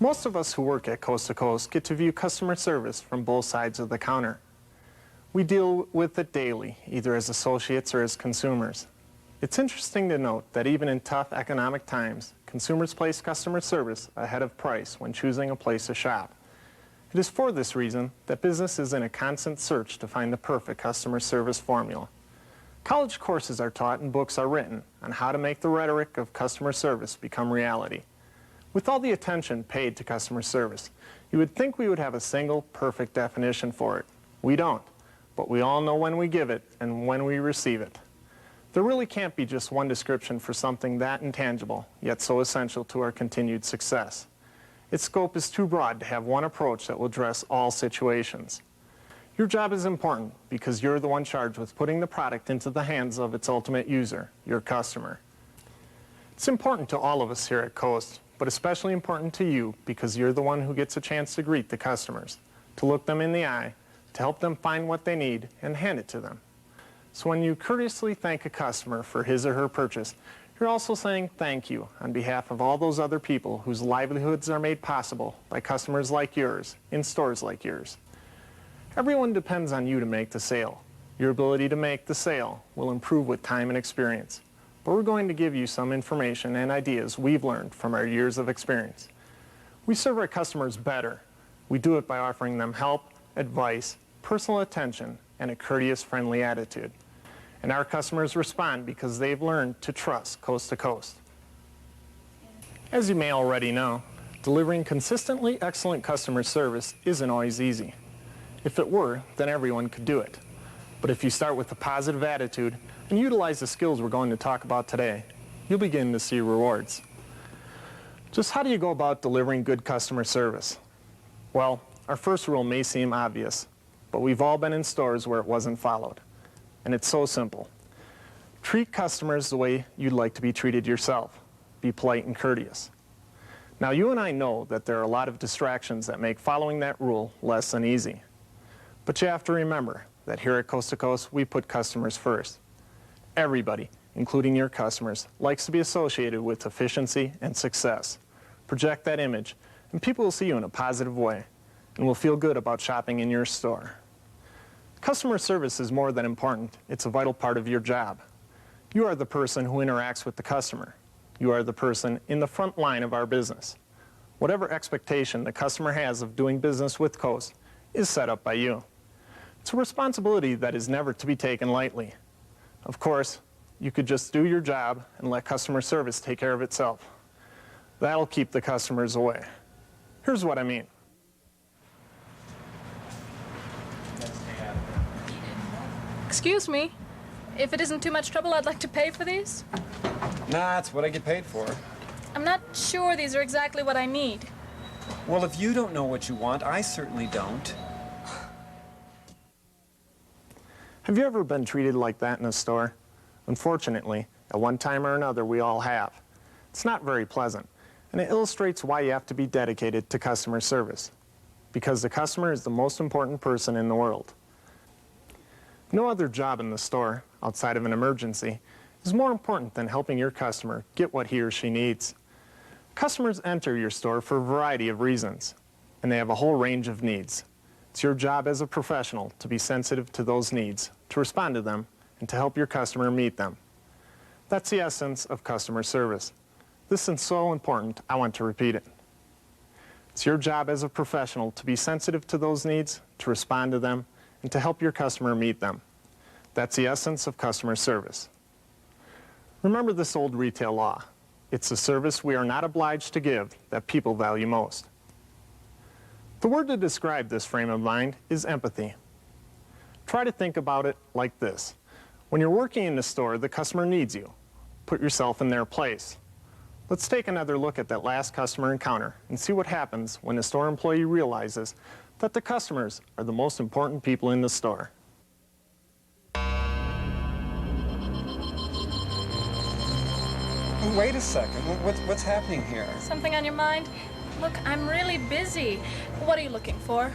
Most of us who work at Coast to Coast get to view customer service from both sides of the counter. We deal with it daily, either as associates or as consumers. It's interesting to note that even in tough economic times, consumers place customer service ahead of price when choosing a place to shop. It is for this reason that business is in a constant search to find the perfect customer service formula. College courses are taught and books are written on how to make the rhetoric of customer service become reality. With all the attention paid to customer service, you would think we would have a single perfect definition for it. We don't, but we all know when we give it and when we receive it. There really can't be just one description for something that intangible, yet so essential to our continued success. Its scope is too broad to have one approach that will address all situations. Your job is important because you're the one charged with putting the product into the hands of its ultimate user, your customer. It's important to all of us here at Coast, but especially important to you because you're the one who gets a chance to greet the customers, to look them in the eye, to help them find what they need and hand it to them. So when you courteously thank a customer for his or her purchase, you're also saying thank you on behalf of all those other people whose livelihoods are made possible by customers like yours, in stores like yours. Everyone depends on you to make the sale. Your ability to make the sale will improve with time and experience. But we're going to give you some information and ideas we've learned from our years of experience. We serve our customers better. We do it by offering them help, advice, personal attention, and a courteous, friendly attitude. And our customers respond because they've learned to trust Coast to Coast. As you may already know, delivering consistently excellent customer service isn't always easy. If it were, then everyone could do it. But if you start with a positive attitude and utilize the skills we're going to talk about today, you'll begin to see rewards. Just how do you go about delivering good customer service? Well, our first rule may seem obvious, but we've all been in stores where it wasn't followed. And it's so simple. Treat customers the way you'd like to be treated yourself. Be polite and courteous. Now, you and I know that there are a lot of distractions that make following that rule less than easy. But you have to remember that here at Coast to Coast, we put customers first. Everybody, including your customers, likes to be associated with efficiency and success. Project that image, and people will see you in a positive way, and will feel good about shopping in your store. Customer service is more than important. It's a vital part of your job. You are the person who interacts with the customer. You are the person in the front line of our business. Whatever expectation the customer has of doing business with Coast is set up by you. It's a responsibility that is never to be taken lightly. Of course, you could just do your job and let customer service take care of itself. That'll keep the customers away. Here's what I mean. Excuse me, if it isn't too much trouble, I'd like to pay for these. Nah, it's what I get paid for. I'm not sure these are exactly what I need. Well, if you don't know what you want, I certainly don't. Have you ever been treated like that in a store? Unfortunately, at one time or another, we all have. It's not very pleasant, and it illustrates why you have to be dedicated to customer service. Because the customer is the most important person in the world. No other job in the store, outside of an emergency, is more important than helping your customer get what he or she needs. Customers enter your store for a variety of reasons, and they have a whole range of needs. It's your job as a professional to be sensitive to those needs, to respond to them, and to help your customer meet them. That's the essence of customer service. This is so important, I want to repeat it. It's your job as a professional to be sensitive to those needs, to respond to them, and to help your customer meet them. That's the essence of customer service. Remember this old retail law. It's the service we are not obliged to give that people value most. The word to describe this frame of mind is empathy. Try to think about it like this. When you're working in the store, the customer needs you. Put yourself in their place. Let's take another look at that last customer encounter and see what happens when the store employee realizes that the customers are the most important people in the store. Wait a second. What's happening here? Something on your mind? Look, I'm really busy. What are you looking for?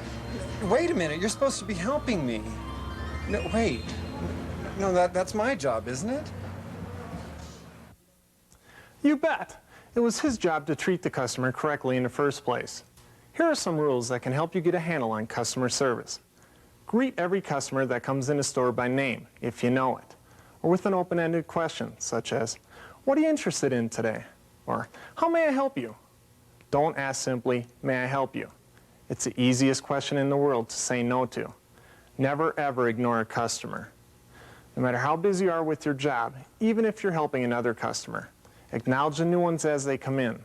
Wait a minute. You're supposed to be helping me. No, wait. No, that's my job, isn't it? You bet. It was his job to treat the customer correctly in the first place. Here are some rules that can help you get a handle on customer service. Greet every customer that comes in the store by name, if you know it, or with an open-ended question, such as, "What are you interested in today?" Or, "How may I help you?" Don't ask simply, "May I help you?" It's the easiest question in the world to say no to. Never ever ignore a customer. No matter how busy you are with your job, even if you're helping another customer, acknowledge the new ones as they come in.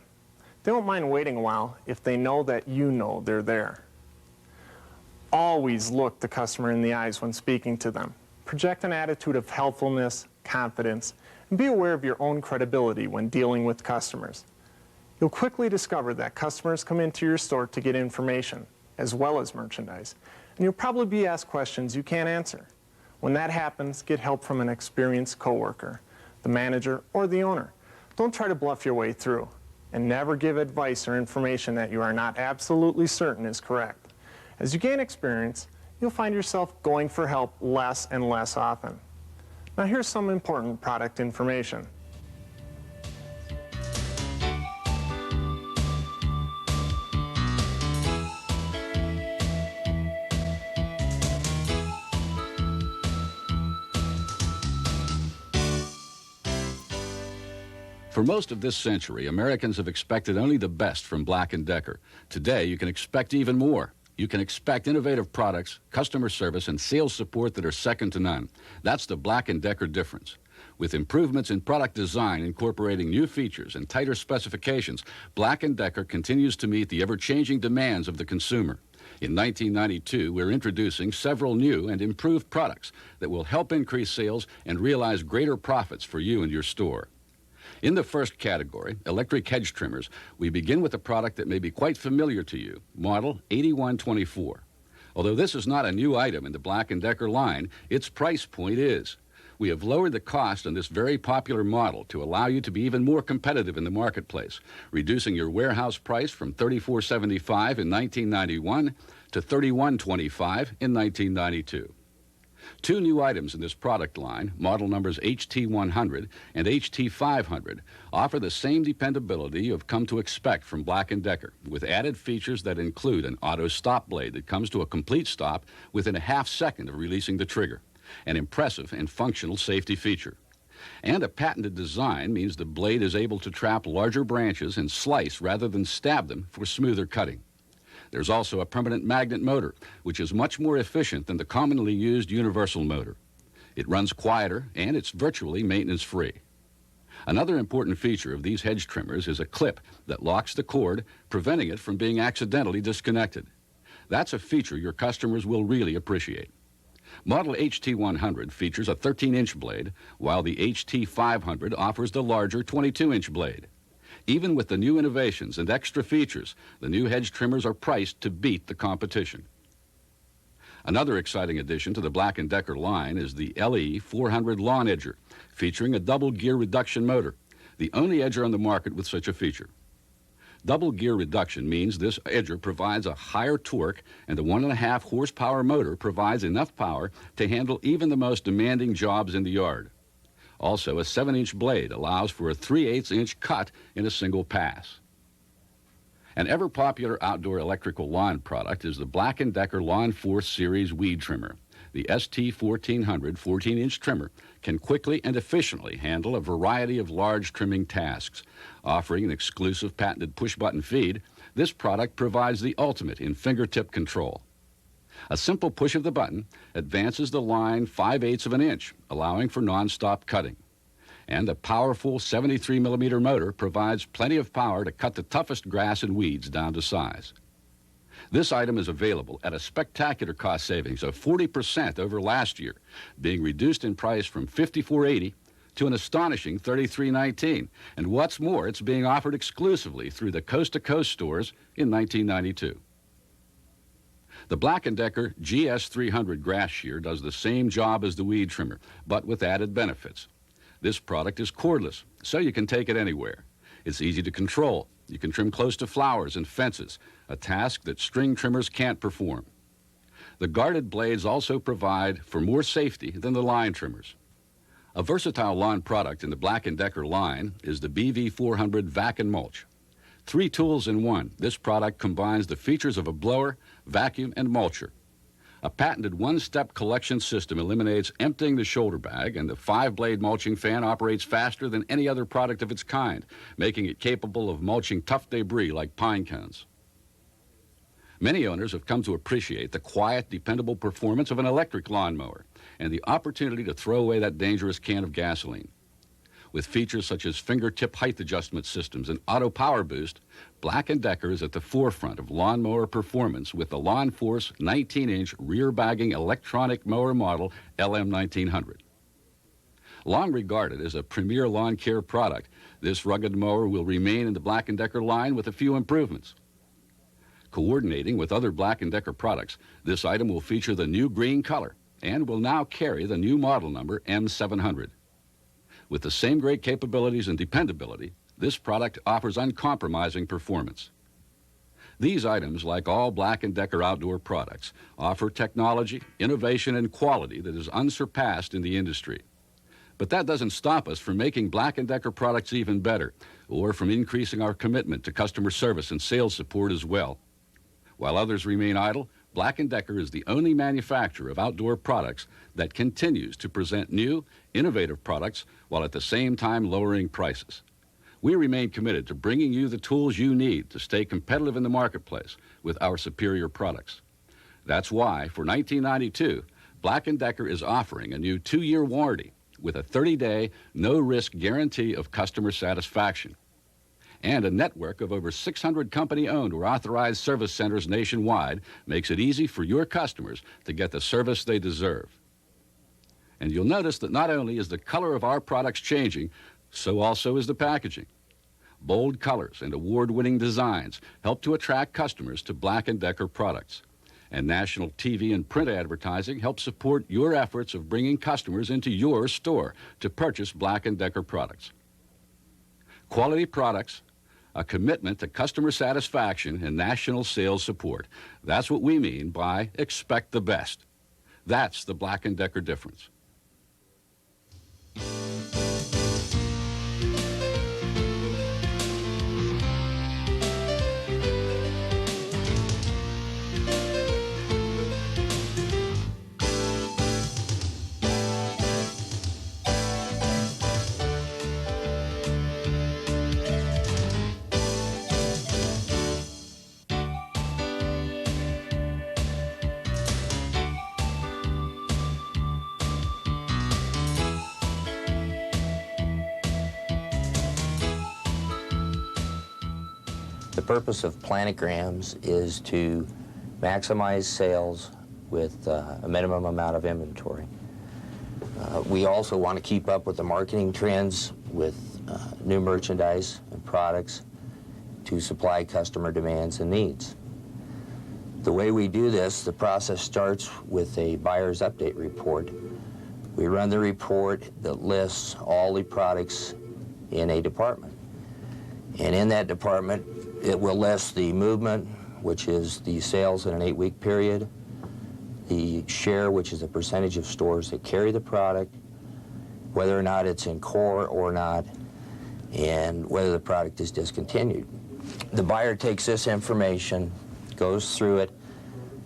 They won't mind waiting a while if they know that you know they're there. Always look the customer in the eyes when speaking to them. Project an attitude of helpfulness, confidence, and be aware of your own credibility when dealing with customers. You'll quickly discover that customers come into your store to get information, as well as merchandise, and you'll probably be asked questions you can't answer. When that happens, get help from an experienced coworker, the manager, or the owner. Don't try to bluff your way through, and never give advice or information that you are not absolutely certain is correct. As you gain experience, you'll find yourself going for help less and less often. Now here's some important product information. For most of this century, Americans have expected only the best from Black & Decker. Today, you can expect even more. You can expect innovative products, customer service, and sales support that are second to none. That's the Black & Decker difference. With improvements in product design incorporating new features and tighter specifications, Black & Decker continues to meet the ever-changing demands of the consumer. In 1992, we're introducing several new and improved products that will help increase sales and realize greater profits for you and your store. In the first category, electric hedge trimmers, we begin with a product that may be quite familiar to you, model 8124. Although this is not a new item in the Black & Decker line, its price point is. We have lowered the cost on this very popular model to allow you to be even more competitive in the marketplace, reducing your warehouse price from $34.75 in 1991 to $31.25 in 1992. Two new items in this product line, model numbers HT100 and HT500, offer the same dependability you've come to expect from Black & Decker, with added features that include an auto stop blade that comes to a complete stop within a half second of releasing the trigger, an impressive and functional safety feature. And a patented design means the blade is able to trap larger branches and slice rather than stab them for smoother cutting. There's also a permanent magnet motor, which is much more efficient than the commonly used universal motor. It runs quieter, and it's virtually maintenance-free. Another important feature of these hedge trimmers is a clip that locks the cord, preventing it from being accidentally disconnected. That's a feature your customers will really appreciate. Model HT100 features a 13-inch blade, while the HT500 offers the larger 22-inch blade. Even with the new innovations and extra features, the new hedge trimmers are priced to beat the competition. Another exciting addition to the Black & Decker line is the LE 400 Lawn Edger, featuring a double gear reduction motor, the only edger on the market with such a feature. Double gear reduction means this edger provides a higher torque, and the 1.5 horsepower motor provides enough power to handle even the most demanding jobs in the yard. Also, a 7-inch blade allows for a 3/8-inch cut in a single pass. An ever-popular outdoor electrical lawn product is the Black & Decker Lawn Force Series Weed Trimmer. The ST1400 14-inch trimmer can quickly and efficiently handle a variety of large trimming tasks. Offering an exclusive patented push-button feed, this product provides the ultimate in fingertip control. A simple push of the button advances the line 5/8 of an inch, allowing for non-stop cutting. And a powerful 73mm motor provides plenty of power to cut the toughest grass and weeds down to size. This item is available at a spectacular cost savings of 40% over last year, being reduced in price from $54.80 to an astonishing $33.19. And what's more, it's being offered exclusively through the Coast to Coast stores in 1992. The Black & Decker GS300 grass shear does the same job as the weed trimmer, but with added benefits. This product is cordless, so you can take it anywhere. It's easy to control. You can trim close to flowers and fences, a task that string trimmers can't perform. The guarded blades also provide for more safety than the line trimmers. A versatile lawn product in the Black & Decker line is the BV400 Vac and Mulch. 3 tools in one, this product combines the features of a blower, vacuum, and mulcher. A patented one-step collection system eliminates emptying the shoulder bag, and the 5-blade mulching fan operates faster than any other product of its kind, making it capable of mulching tough debris like pine cones. Many owners have come to appreciate the quiet, dependable performance of an electric lawnmower and the opportunity to throw away that dangerous can of gasoline. With features such as fingertip height adjustment systems and auto power boost, Black & Decker is at the forefront of lawnmower performance with the Lawn Force 19-inch rear-bagging electronic mower model LM1900. Long regarded as a premier lawn care product, this rugged mower will remain in the Black & Decker line with a few improvements. Coordinating with other Black & Decker products, this item will feature the new green color and will now carry the new model number M700. With the same great capabilities and dependability, this product offers uncompromising performance. These items, like all Black & Decker outdoor products, offer technology, innovation, and quality that is unsurpassed in the industry. But that doesn't stop us from making Black & Decker products even better, or from increasing our commitment to customer service and sales support as well. While others remain idle, Black & Decker is the only manufacturer of outdoor products that continues to present new, innovative products while at the same time lowering prices. We remain committed to bringing you the tools you need to stay competitive in the marketplace with our superior products. That's why, for $19.92, Black & Decker is offering a new 2-year warranty with a 30-day, no-risk guarantee of customer satisfaction. And a network of over 600 company-owned or authorized service centers nationwide makes it easy for your customers to get the service they deserve. And you'll notice that not only is the color of our products changing, so also is the packaging. Bold colors and award-winning designs help to attract customers to Black & Decker products. And national TV and print advertising helps support your efforts of bringing customers into your store to purchase Black & Decker products. Quality products, a commitment to customer satisfaction and national sales support. That's what we mean by expect the best. That's the Black & Decker difference. The purpose of planograms is to maximize sales with a minimum amount of inventory. We also want to keep up with the marketing trends with new merchandise and products to supply customer demands and needs. The way we do this, the process starts with a buyer's update report. We run the report that lists all the products in a department. And in that department, it will list the movement, which is the sales in an 8-week period, the share, which is the percentage of stores that carry the product, whether or not it's in core or not, and whether the product is discontinued. The buyer takes this information, goes through it,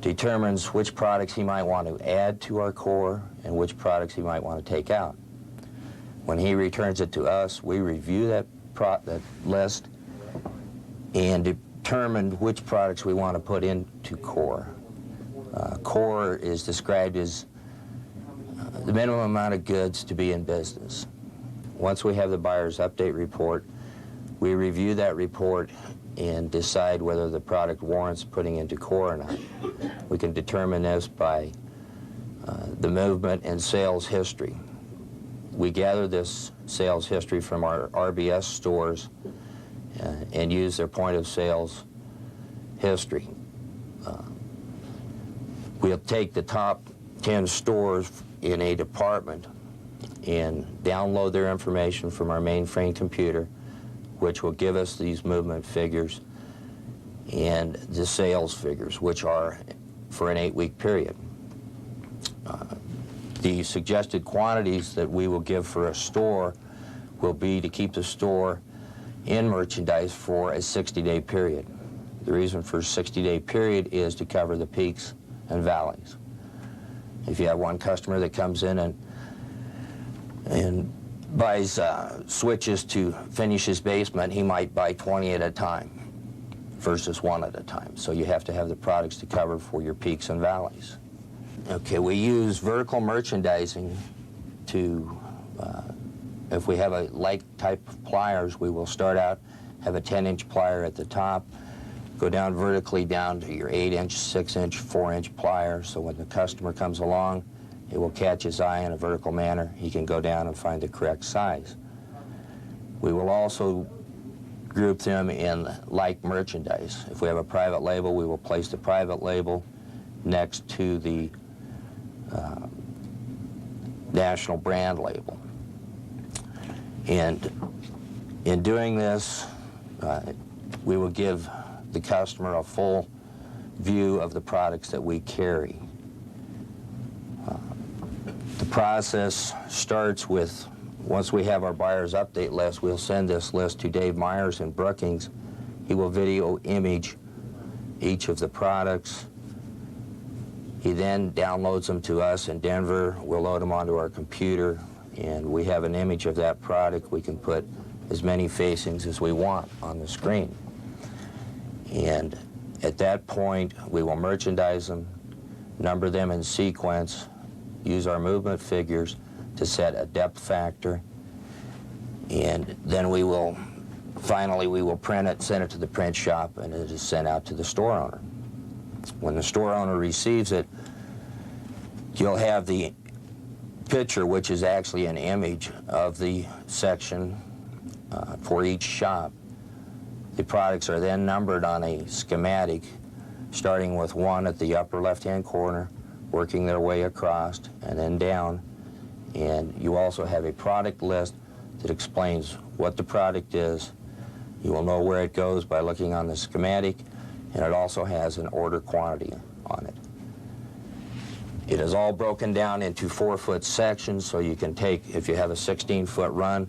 determines which products he might want to add to our core and which products he might want to take out. When he returns it to us, we review that list and determine which products we want to put into core. Core is described as the minimum amount of goods to be in business. Once we have the buyer's update report, we review that report and decide whether the product warrants putting into core or not. We can determine this by the movement and sales history. We gather this sales history from our RBS stores and use their point of sales history. We'll take the top 10 stores in a department and download their information from our mainframe computer, which will give us these movement figures and the sales figures, which are for an 8-week period. The suggested quantities that we will give for a store will be to keep the store in merchandise for a 60-day period. The reason for a 60-day period is to cover the peaks and valleys. If you have one customer that comes in and buys switches to finish his basement, he might buy 20 at a time versus one at a time. So you have to have the products to cover for your peaks and valleys. Okay, we use vertical merchandising to, if we have a like type of pliers, we will start out, have a 10-inch plier at the top, go down vertically down to your 8-inch, 6-inch, 4-inch plier, so when the customer comes along, it will catch his eye in a vertical manner. He can go down and find the correct size. We will also group them in like merchandise. If we have a private label, we will place the private label next to the national brand label. And in doing this, we will give the customer a full view of the products that we carry. The process starts with, once we have our buyer's update list, we'll send this list to Dave Myers in Brookings. He will video image each of the products. He then downloads them to us in Denver. We'll load them onto our computer, and we have an image of that product. We can put as many facings as we want on the screen. And at that point, we will merchandise them, number them in sequence, use our movement figures to set a depth factor, and then we will, finally, we will print it, send it to the print shop, and it is sent out to the store owner. When the store owner receives it, you'll have the picture, which is actually an image of the section for each shop. The products are then numbered on a schematic, starting with 1 at the upper left-hand corner, working their way across, and then down. And you also have a product list that explains what the product is. You will know where it goes by looking on the schematic, and it also has an order quantity on it. It is all broken down into 4-foot sections, so you can take, if you have a 16-foot run,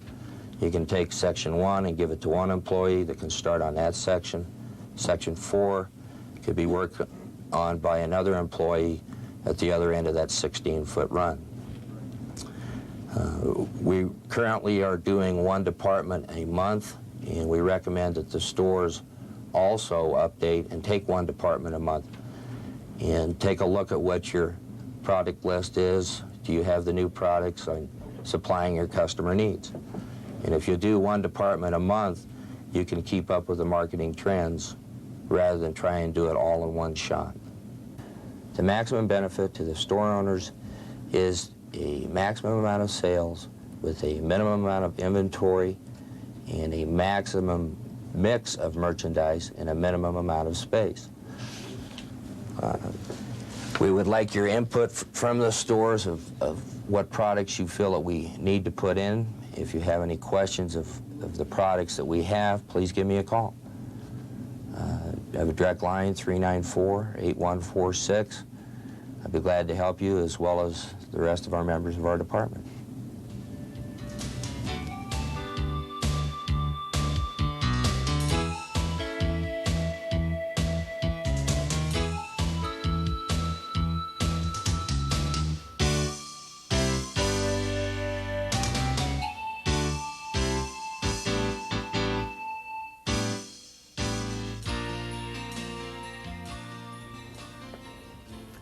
you can take section 1 and give it to one employee that can start on that section. Section 4 could be worked on by another employee at the other end of that 16-foot run. We currently are doing one department a month, and we recommend that the stores also update and take one department a month and take a look at what your product list is. Do you have the new products and supplying your customer needs? And if you do one department a month, you can keep up with the marketing trends rather than try and do it all in one shot. The maximum benefit to the store owners is a maximum amount of sales with a minimum amount of inventory and a maximum mix of merchandise in a minimum amount of space. We would like your input from the stores of what products you feel that we need to put in. If you have any questions of the products that we have, please give me a call. I have a direct line, 394-8146. I'd be glad to help you, as well as the rest of our members of our department.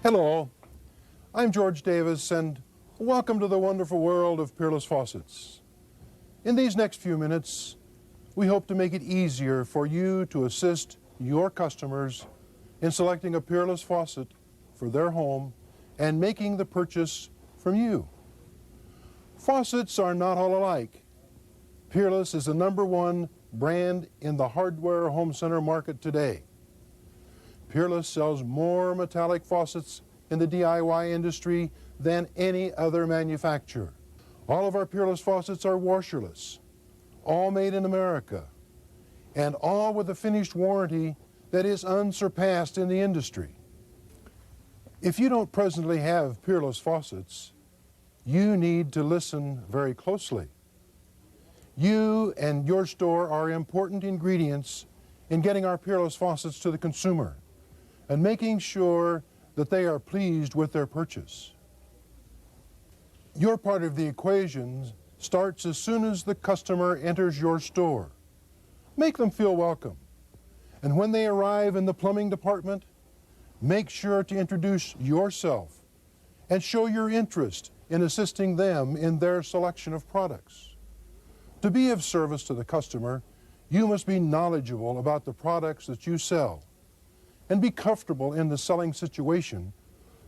Hello, I'm George Davis, and welcome to the wonderful world of Peerless Faucets. In these next few minutes, we hope to make it easier for you to assist your customers in selecting a Peerless faucet for their home and making the purchase from you. Faucets are not all alike. Peerless is the #1 brand in the hardware home center market today. Peerless sells more metallic faucets in the DIY industry than any other manufacturer. All of our Peerless faucets are washerless, all made in America, and all with a finished warranty that is unsurpassed in the industry. If you don't presently have Peerless faucets, you need to listen very closely. You and your store are important ingredients in getting our Peerless faucets to the consumer and making sure that they are pleased with their purchase. Your part of the equation starts as soon as the customer enters your store. Make them feel welcome. And when they arrive in the plumbing department, make sure to introduce yourself and show your interest in assisting them in their selection of products. To be of service to the customer, you must be knowledgeable about the products that you sell and be comfortable in the selling situation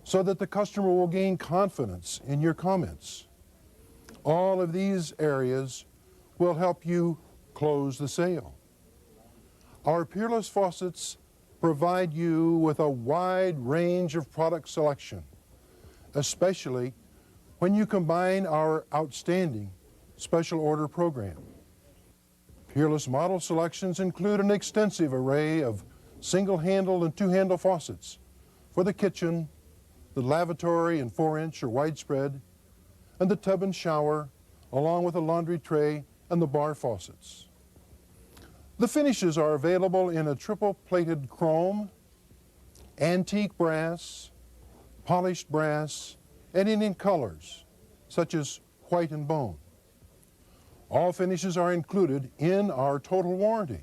so that the customer will gain confidence in your comments. All of these areas will help you close the sale. Our Peerless faucets provide you with a wide range of product selection, especially when you combine our outstanding special order program. Peerless model selections include an extensive array of single-handle and two-handle faucets for the kitchen, the lavatory and 4-inch or widespread, and the tub and shower, along with a laundry tray and the bar faucets. The finishes are available in a triple-plated chrome, antique brass, polished brass, and in colors such as white and bone. All finishes are included in our total warranty.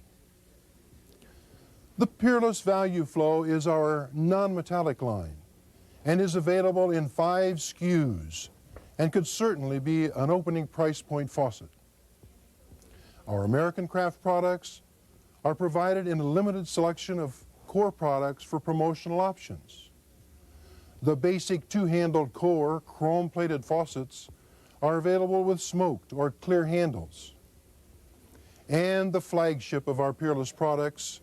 The Peerless Value Flow is our non-metallic line and is available in 5 SKUs and could certainly be an opening price point faucet. Our American Craft products are provided in a limited selection of core products for promotional options. The basic two-handled core chrome-plated faucets are available with smoked or clear handles. And the flagship of our Peerless products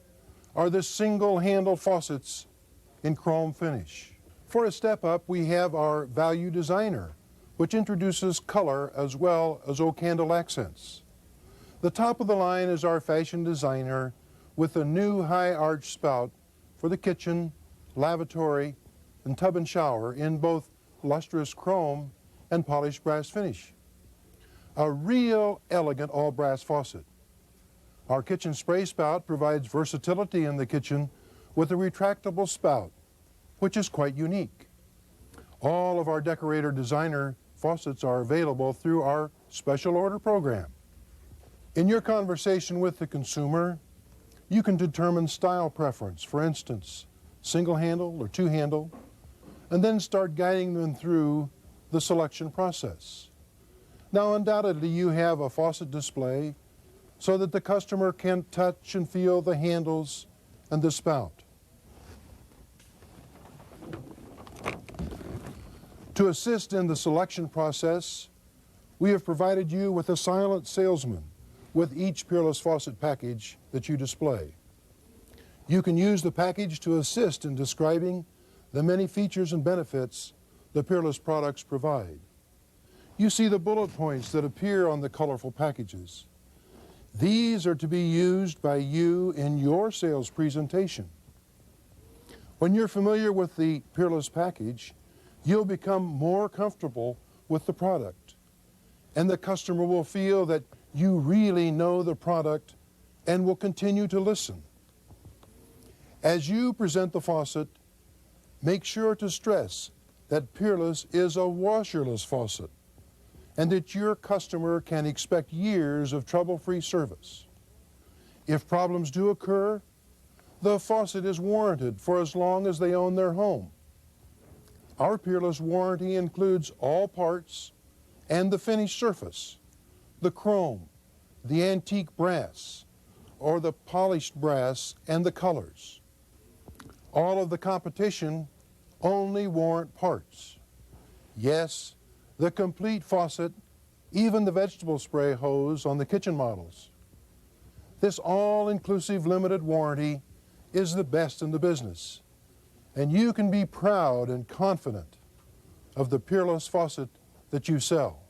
are the single-handle faucets in chrome finish. For a step up, we have our Value Designer, which introduces color as well as oak handle accents. The top of the line is our Fashion Designer with a new high arch spout for the kitchen, lavatory, and tub and shower in both lustrous chrome and polished brass finish. A real elegant all brass faucet. Our kitchen spray spout provides versatility in the kitchen with a retractable spout, which is quite unique. All of our Decorator Designer faucets are available through our special order program. In your conversation with the consumer, you can determine style preference, for instance, single handle or two handle, and then start guiding them through the selection process. Now, undoubtedly, you have a faucet display so that the customer can touch and feel the handles and the spout. To assist in the selection process, we have provided you with a silent salesman with each Peerless faucet package that you display. You can use the package to assist in describing the many features and benefits the Peerless products provide. You see the bullet points that appear on the colorful packages. These are to be used by you in your sales presentation. When you're familiar with the Peerless package, you'll become more comfortable with the product, and the customer will feel that you really know the product and will continue to listen. As you present the faucet, make sure to stress that Peerless is a washerless faucet and that your customer can expect years of trouble-free service. If problems do occur, the faucet is warranted for as long as they own their home. Our Peerless warranty includes all parts and the finished surface, the chrome, the antique brass, or the polished brass and the colors. All of the competition only warrant parts. Yes, the complete faucet, even the vegetable spray hose on the kitchen models. This all-inclusive limited warranty is the best in the business, and you can be proud and confident of the Peerless faucet that you sell.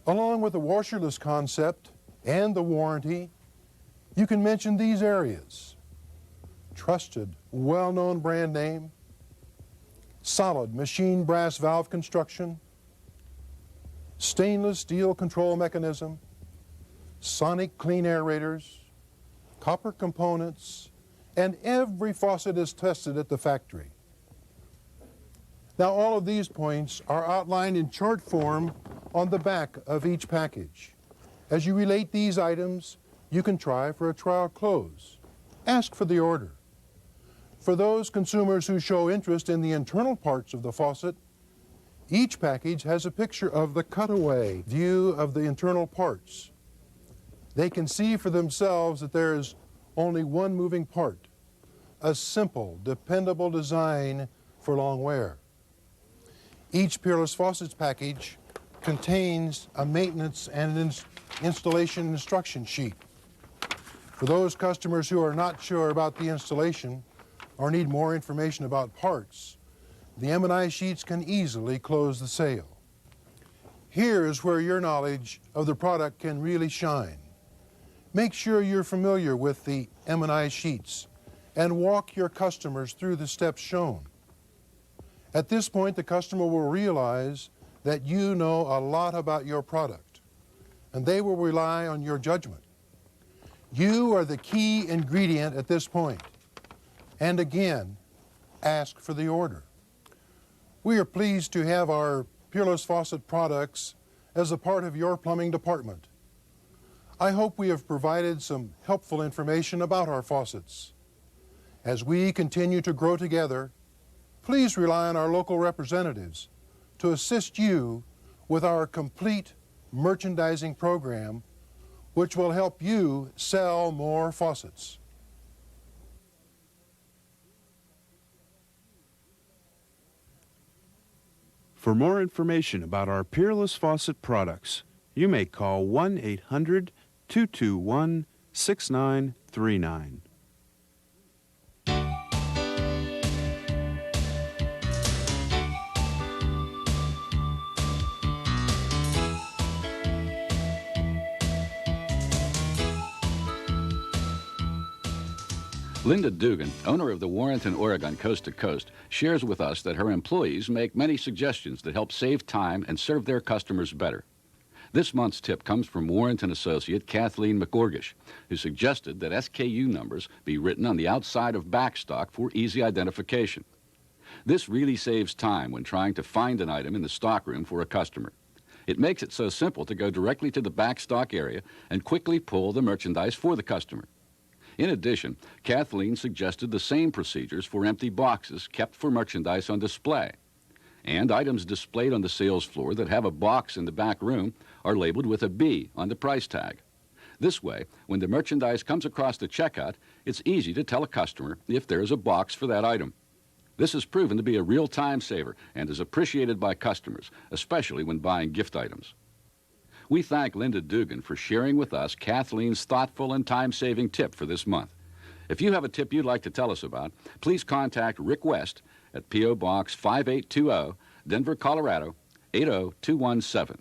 Along with the washerless concept and the warranty, you can mention these areas: trusted, well-known brand name, solid machine brass valve construction, stainless steel control mechanism, sonic clean aerators, copper components, and every faucet is tested at the factory. Now, all of these points are outlined in chart form on the back of each package. As you relate these items, you can try for a trial close. Ask for the order. For those consumers who show interest in the internal parts of the faucet, each package has a picture of the cutaway view of the internal parts. They can see for themselves that there is only one moving part, a simple, dependable design for long wear. Each Peerless Faucets package contains a maintenance and installation instruction sheet. For those customers who are not sure about the installation or need more information about parts, the M&I sheets can easily close the sale. Here is where your knowledge of the product can really shine. Make sure you're familiar with the M&I sheets and walk your customers through the steps shown. At this point, the customer will realize that you know a lot about your product, and they will rely on your judgment. You are the key ingredient at this point. And again, ask for the order. We are pleased to have our Peerless Faucet products as a part of your plumbing department. I hope we have provided some helpful information about our faucets. As we continue to grow together, please rely on our local representatives to assist you with our complete merchandising program, which will help you sell more faucets. For more information about our Peerless Faucet products, you may call 1-800-221-6939. Linda Dugan, owner of the Warrenton, Oregon Coast to Coast, shares with us that her employees make many suggestions that help save time and serve their customers better. This month's tip comes from Warrenton associate Kathleen McGorgish, who suggested that SKU numbers be written on the outside of backstock for easy identification. This really saves time when trying to find an item in the stockroom for a customer. It makes it so simple to go directly to the backstock area and quickly pull the merchandise for the customer. In addition, Kathleen suggested the same procedures for empty boxes kept for merchandise on display. And items displayed on the sales floor that have a box in the back room are labeled with a B on the price tag. This way, when the merchandise comes across the checkout, it's easy to tell a customer if there is a box for that item. This has proven to be a real time saver and is appreciated by customers, especially when buying gift items. We thank Linda Dugan for sharing with us Kathleen's thoughtful and time-saving tip for this month. If you have a tip you'd like to tell us about, please contact Rick West at P.O. Box 5820, Denver, Colorado 80217.